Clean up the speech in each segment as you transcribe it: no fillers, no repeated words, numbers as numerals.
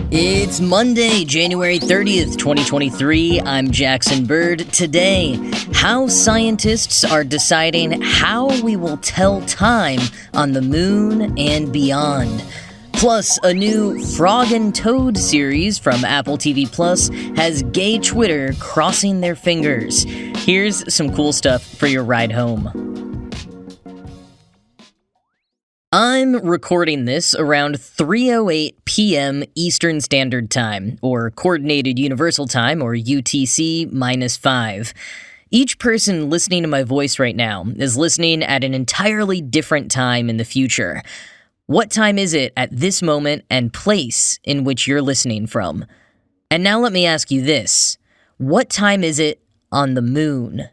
It's Monday, January 30th, 2023. I'm Jackson Bird. Today, how scientists are deciding how we will tell time on the moon and beyond. Plus, a new Frog and Toad series from Apple TV Plus has gay Twitter crossing their fingers. Here's some cool stuff for your ride home. I'm recording this around 3:08 p.m. Eastern Standard Time, or Coordinated Universal Time, or UTC-5. Each person listening to my voice right now is listening at an entirely different time in the future. What time is it at this moment and place in which you're listening from? And now let me ask you this. What time is it on the moon?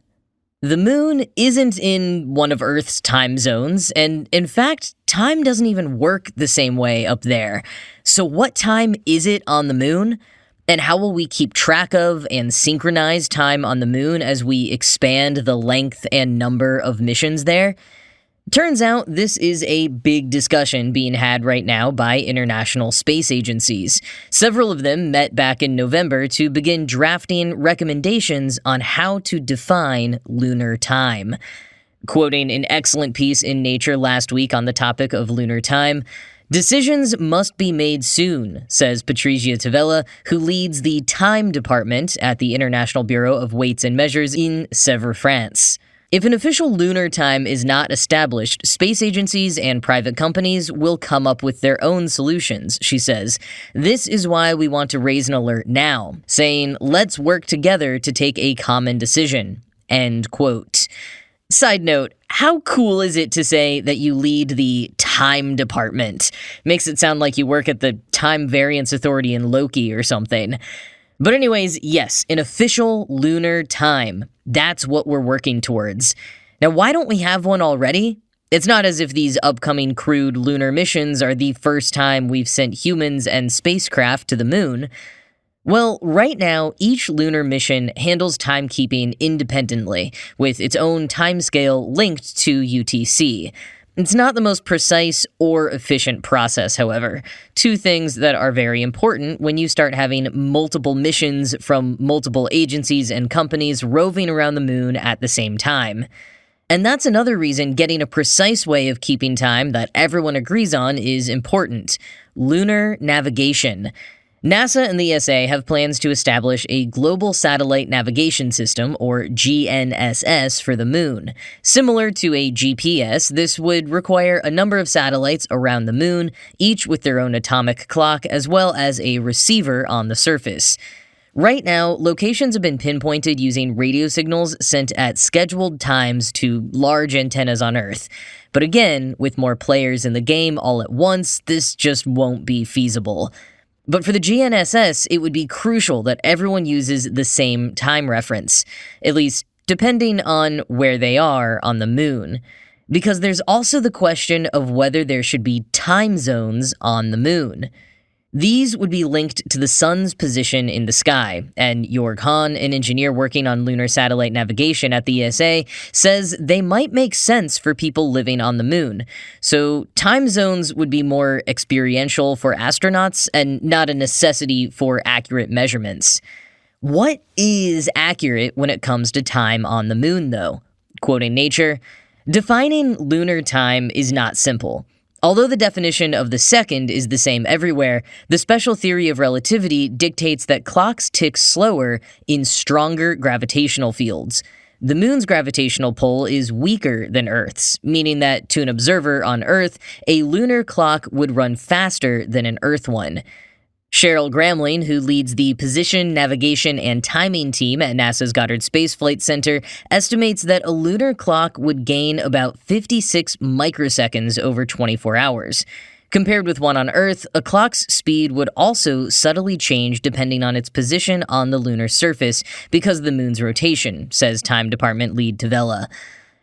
The moon isn't in one of Earth's time zones, and in fact, time doesn't even work the same way up there. So what time is it on the moon? And how will we keep track of and synchronize time on the moon as we expand the length and number of missions there? Turns out this is a big discussion being had right now by international space agencies. Several of them met back in November to begin drafting recommendations on how to define lunar time. Quoting an excellent piece in Nature last week on the topic of lunar time, "Decisions must be made soon," says Patrizia Tavella, who leads the time department at the International Bureau of Weights and Measures in Sèvres, France. If an official lunar time is not established, space agencies and private companies will come up with their own solutions, she says. This is why we want to raise an alert now, saying, let's work together to take a common decision. End quote. Side note, how cool is it to say that you lead the time department? Makes it sound like you work at the Time Variance Authority in Loki or something. But anyways, yes, an official lunar time. That's what we're working towards. Now, why don't we have one already? It's not as if these upcoming crewed lunar missions are the first time we've sent humans and spacecraft to the moon. Well, right now, each lunar mission handles timekeeping independently, with its own timescale linked to UTC. It's not the most precise or efficient process, however. Two things that are very important when you start having multiple missions from multiple agencies and companies roving around the moon at the same time. And that's another reason getting a precise way of keeping time that everyone agrees on is important: lunar navigation. NASA and the ESA have plans to establish a Global Satellite Navigation System, or GNSS, for the moon. Similar to a GPS, this would require a number of satellites around the moon, each with their own atomic clock, as well as a receiver on the surface. Right now, locations have been pinpointed using radio signals sent at scheduled times to large antennas on Earth. But again, with more players in the game all at once, this just won't be feasible. But for the GNSS, it would be crucial that everyone uses the same time reference, at least depending on where they are on the moon. Because there's also the question of whether there should be time zones on the moon. These would be linked to the sun's position in the sky, and Jorg Hahn, an engineer working on lunar satellite navigation at the ESA, says they might make sense for people living on the moon. So time zones would be more experiential for astronauts and not a necessity for accurate measurements. What is accurate when it comes to time on the moon, though? Quoting Nature, "Defining lunar time is not simple. Although the definition of the second is the same everywhere, the special theory of relativity dictates that clocks tick slower in stronger gravitational fields. The moon's gravitational pull is weaker than Earth's, meaning that to an observer on Earth, a lunar clock would run faster than an Earth one." Cheryl Gramling, who leads the Position, Navigation, and Timing team at NASA's Goddard Space Flight Center, estimates that a lunar clock would gain about 56 microseconds over 24 hours. Compared with one on Earth, a clock's speed would also subtly change depending on its position on the lunar surface because of the moon's rotation, says Time Department lead Tavella.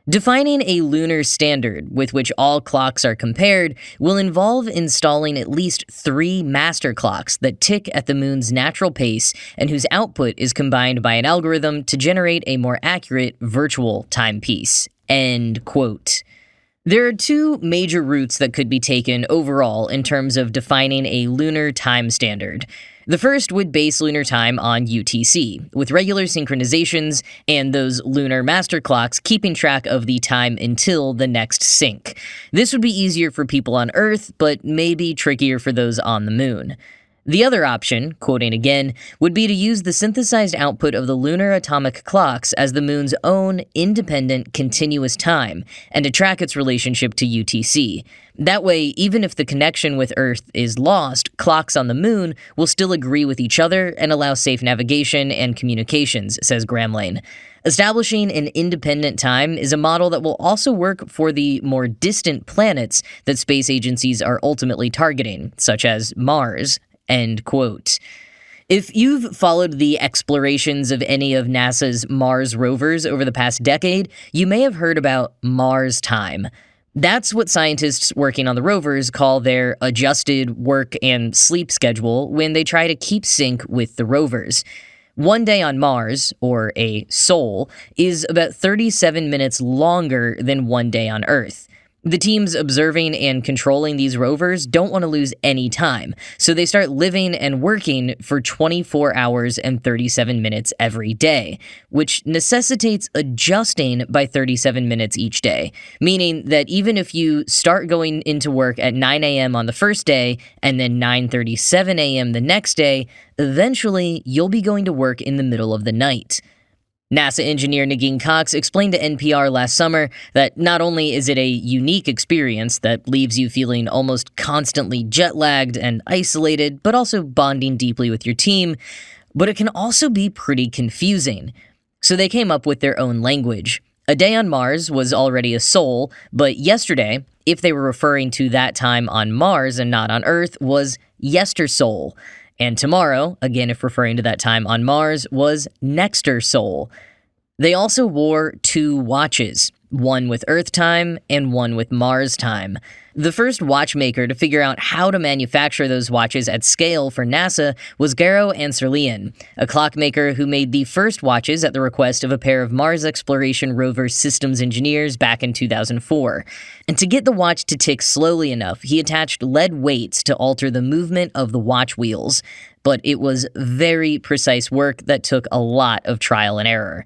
Defining a lunar standard with which all clocks are compared will involve installing at least 3 master clocks that tick at the moon's natural pace and whose output is combined by an algorithm to generate a more accurate virtual timepiece. End quote. There are two major routes that could be taken overall in terms of defining a lunar time standard. The first would base lunar time on UTC, with regular synchronizations and those lunar master clocks keeping track of the time until the next sync. This would be easier for people on Earth, but maybe trickier for those on the moon. The other option, quoting again, would be to use the synthesized output of the lunar atomic clocks as the moon's own independent continuous time, and to track its relationship to UTC. That way, even if the connection with Earth is lost, clocks on the moon will still agree with each other and allow safe navigation and communications, says Gramlane. Establishing an independent time is a model that will also work for the more distant planets that space agencies are ultimately targeting, such as Mars. End quote. If you've followed the explorations of any of NASA's Mars rovers over the past decade, you may have heard about Mars time. That's what scientists working on the rovers call their adjusted work and sleep schedule when they try to keep sync with the rovers. One day on Mars, or a SOL, is about 37 minutes longer than one day on Earth. The teams observing and controlling these rovers don't want to lose any time, so they start living and working for 24 hours and 37 minutes every day, which necessitates adjusting by 37 minutes each day, meaning that even if you start going into work at 9 a.m. on the first day and then 9:37 a.m. the next day, eventually you'll be going to work in the middle of the night. NASA engineer Negin Cox explained to NPR last summer that not only is it a unique experience that leaves you feeling almost constantly jet-lagged and isolated, but also bonding deeply with your team, but it can also be pretty confusing. So they came up with their own language. A day on Mars was already a SOL, but yesterday, if they were referring to that time on Mars and not on Earth, was YesterSOL. And tomorrow, again if referring to that time on Mars, was NexterSOL. They also wore two watches, one with Earth time and one with Mars time. The first watchmaker to figure out how to manufacture those watches at scale for NASA was Garo Ansarlian, a clockmaker who made the first watches at the request of a pair of Mars exploration rover systems engineers back in 2004. And to get the watch to tick slowly enough, he attached lead weights to alter the movement of the watch wheels. But it was very precise work that took a lot of trial and error.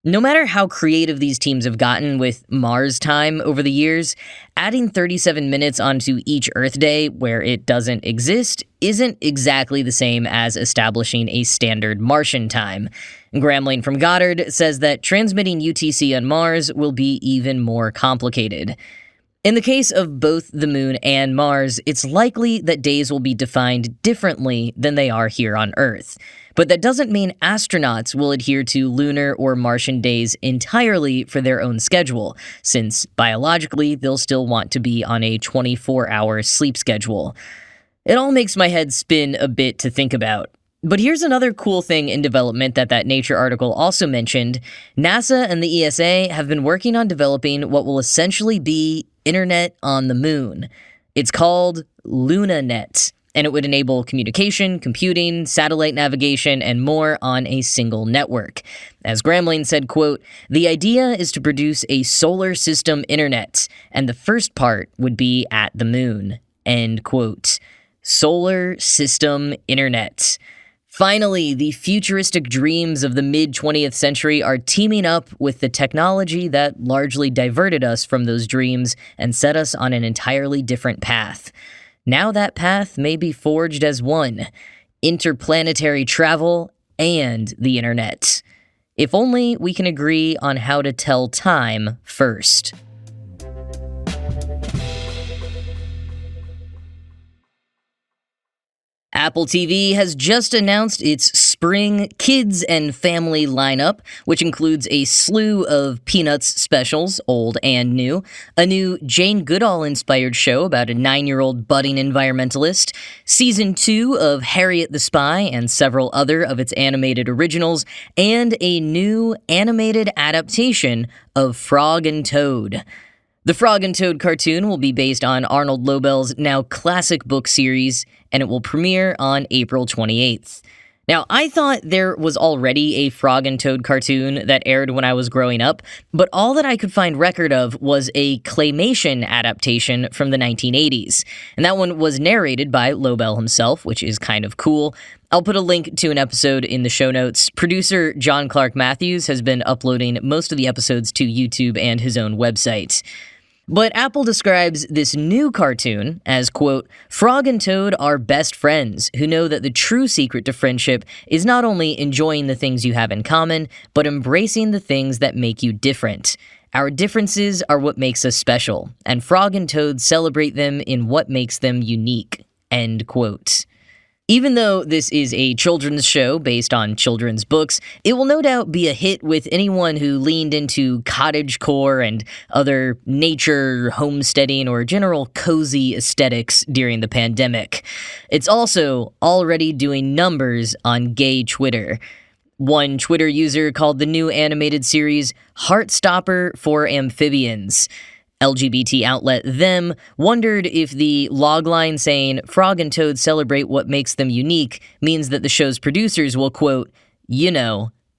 No matter how creative these teams have gotten with Mars time over the years, adding 37 minutes onto each Earth day where it doesn't exist isn't exactly the same as establishing a standard Martian time. Gramlane from Goddard says that transmitting UTC on Mars will be even more complicated. In the case of both the Moon and Mars, it's likely that days will be defined differently than they are here on Earth. But that doesn't mean astronauts will adhere to lunar or Martian days entirely for their own schedule, since biologically they'll still want to be on a 24-hour sleep schedule. It all makes my head spin a bit to think about. But here's another cool thing in development that Nature article also mentioned. NASA and the ESA have been working on developing what will essentially be Internet on the Moon. It's called LunaNet, and it would enable communication, computing, satellite navigation, and more on a single network. As Gramlane said, quote, "The idea is to produce a solar system internet, and the first part would be at the moon." End quote. Solar system internet. Finally, the futuristic dreams of the mid-20th century are teaming up with the technology that largely diverted us from those dreams and set us on an entirely different path. Now that path may be forged as one: interplanetary travel and the internet. If only we can agree on how to tell time first. Apple TV has just announced its spring kids and family lineup, which includes a slew of Peanuts specials, old and new, a new Jane Goodall-inspired show about a 9-year-old budding environmentalist, Season 2 of Harriet the Spy and several other of its animated originals, and a new animated adaptation of Frog and Toad. The Frog and Toad cartoon will be based on Arnold Lobel's now classic book series, and it will premiere on April 28th. Now, I thought there was already a Frog and Toad cartoon that aired when I was growing up, but all that I could find record of was a claymation adaptation from the 1980s, and that one was narrated by Lobel himself, which is kind of cool. I'll put a link to an episode in the show notes. Producer John Clark Matthews has been uploading most of the episodes to YouTube and his own website. But Apple describes this new cartoon as, quote, "Frog and Toad are best friends who know that the true secret to friendship is not only enjoying the things you have in common, but embracing the things that make you different. Our differences are what makes us special, and Frog and Toad celebrate them in what makes them unique," end quote. Even though this is a children's show based on children's books, it will no doubt be a hit with anyone who leaned into cottagecore and other nature, homesteading, or general cozy aesthetics during the pandemic. It's also already doing numbers on gay Twitter. One Twitter user called the new animated series Heartstopper for Amphibians. LGBT outlet Them wondered if the logline saying "Frog and Toad celebrate what makes them unique" means that the show's producers will, quote,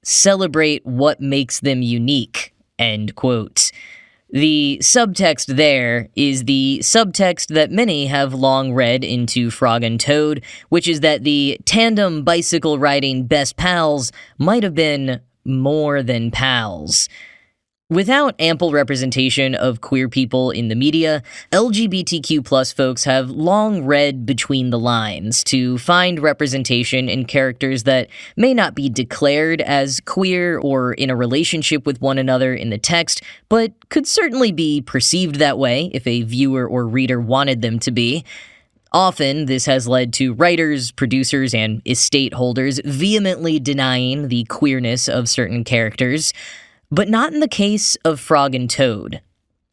"celebrate what makes them unique," end quote. The subtext there is the subtext that many have long read into Frog and Toad, which is that the tandem bicycle riding best pals might have been more than pals. Without ample representation of queer people in the media, LGBTQ+ folks have long read between the lines to find representation in characters that may not be declared as queer or in a relationship with one another in the text, but could certainly be perceived that way if a viewer or reader wanted them to be. Often, this has led to writers, producers, and estate holders vehemently denying the queerness of certain characters. But not in the case of Frog and Toad.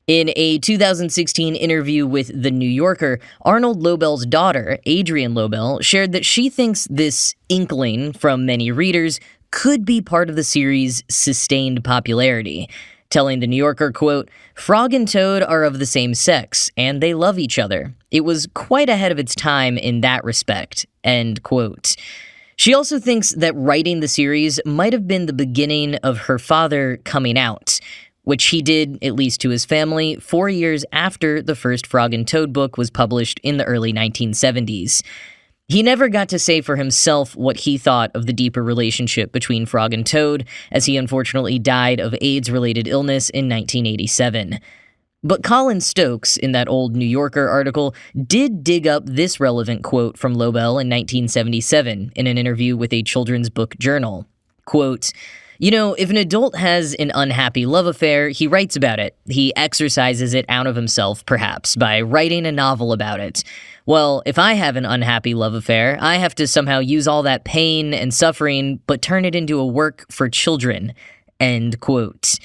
In a 2016 interview with The New Yorker, Arnold Lobel's daughter, Adrienne Lobel, shared that she thinks this inkling from many readers could be part of the series' sustained popularity, telling The New Yorker, quote, "Frog and Toad are of the same sex, and they love each other. It was quite ahead of its time in that respect," end quote. She also thinks that writing the series might have been the beginning of her father coming out, which he did, at least to his family, 4 years after the first Frog and Toad book was published in the early 1970s. He never got to say for himself what he thought of the deeper relationship between Frog and Toad, as he unfortunately died of AIDS-related illness in 1987. But Colin Stokes, in that old New Yorker article, did dig up this relevant quote from Lobel in 1977 in an interview with a children's book journal. Quote, "If an adult has an unhappy love affair, he writes about it. He exercises it out of himself, perhaps, by writing a novel about it. Well, if I have an unhappy love affair, I have to somehow use all that pain and suffering, but turn it into a work for children," end quote.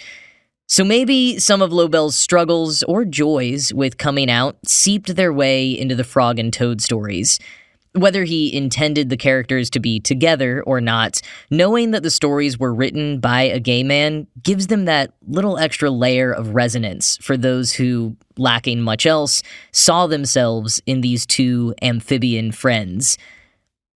So maybe some of Lobel's struggles or joys with coming out seeped their way into the Frog and Toad stories. Whether he intended the characters to be together or not, knowing that the stories were written by a gay man gives them that little extra layer of resonance for those who, lacking much else, saw themselves in these two amphibian friends.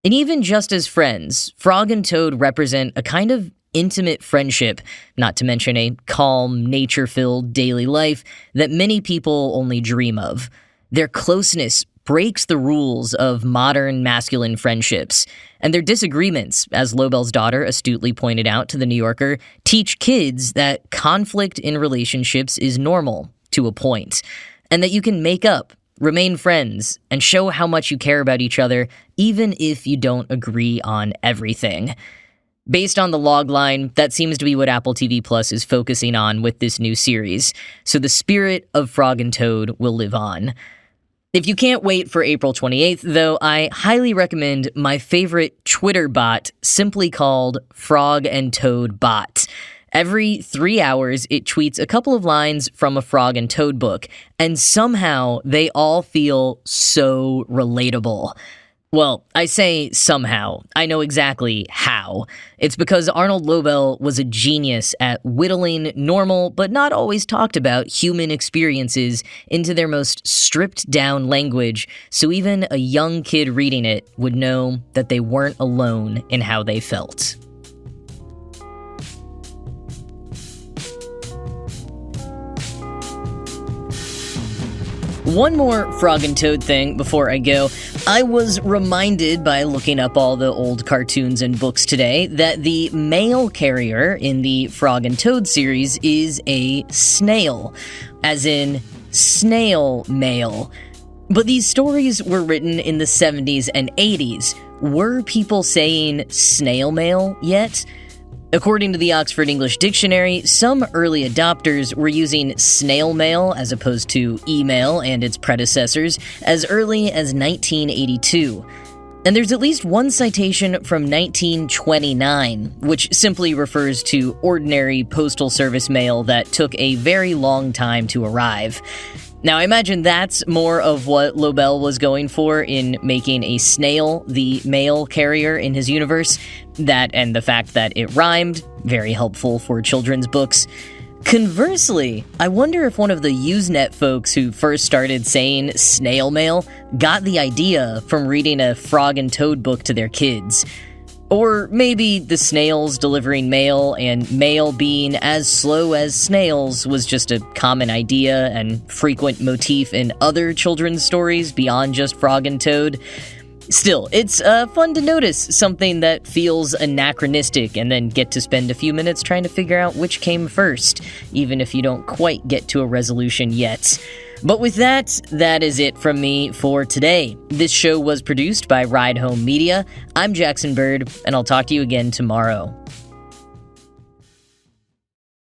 And even just as friends, Frog and Toad represent a kind of intimate friendship, not to mention a calm, nature-filled daily life that many people only dream of. Their closeness breaks the rules of modern masculine friendships, and their disagreements, as Lobel's daughter astutely pointed out to The New Yorker, teach kids that conflict in relationships is normal, to a point, and that you can make up, remain friends, and show how much you care about each other, even if you don't agree on everything. Based on the logline, that seems to be what Apple TV Plus is focusing on with this new series, so the spirit of Frog and Toad will live on. If you can't wait for April 28th, though, I highly recommend my favorite Twitter bot, simply called Frog and Toad Bot. Every 3 hours, it tweets a couple of lines from a Frog and Toad book, and somehow they all feel so relatable. Well, I say somehow. I know exactly how. It's because Arnold Lobel was a genius at whittling normal, but not always talked about human experiences into their most stripped down language, so even a young kid reading it would know that they weren't alone in how they felt. One more Frog and Toad thing before I go. I was reminded by looking up all the old cartoons and books today that the mail carrier in the Frog and Toad series is a snail, as in snail mail. But these stories were written in the 70s and 80s. Were people saying snail mail yet? According to the Oxford English Dictionary, some early adopters were using snail mail as opposed to email and its predecessors as early as 1982. And there's at least one citation from 1929, which simply refers to ordinary postal service mail that took a very long time to arrive. Now, I imagine that's more of what Lobel was going for in making a snail the mail carrier in his universe. That and the fact that it rhymed, very helpful for children's books. Conversely, I wonder if one of the Usenet folks who first started saying snail mail got the idea from reading a Frog and Toad book to their kids. Or maybe the snails delivering mail and mail being as slow as snails was just a common idea and frequent motif in other children's stories beyond just Frog and Toad. Still, it's fun to notice something that feels anachronistic and then get to spend a few minutes trying to figure out which came first, even if you don't quite get to a resolution yet. But with that, that is it from me for today. This show was produced by Ride Home Media. I'm Jackson Bird, and I'll talk to you again tomorrow.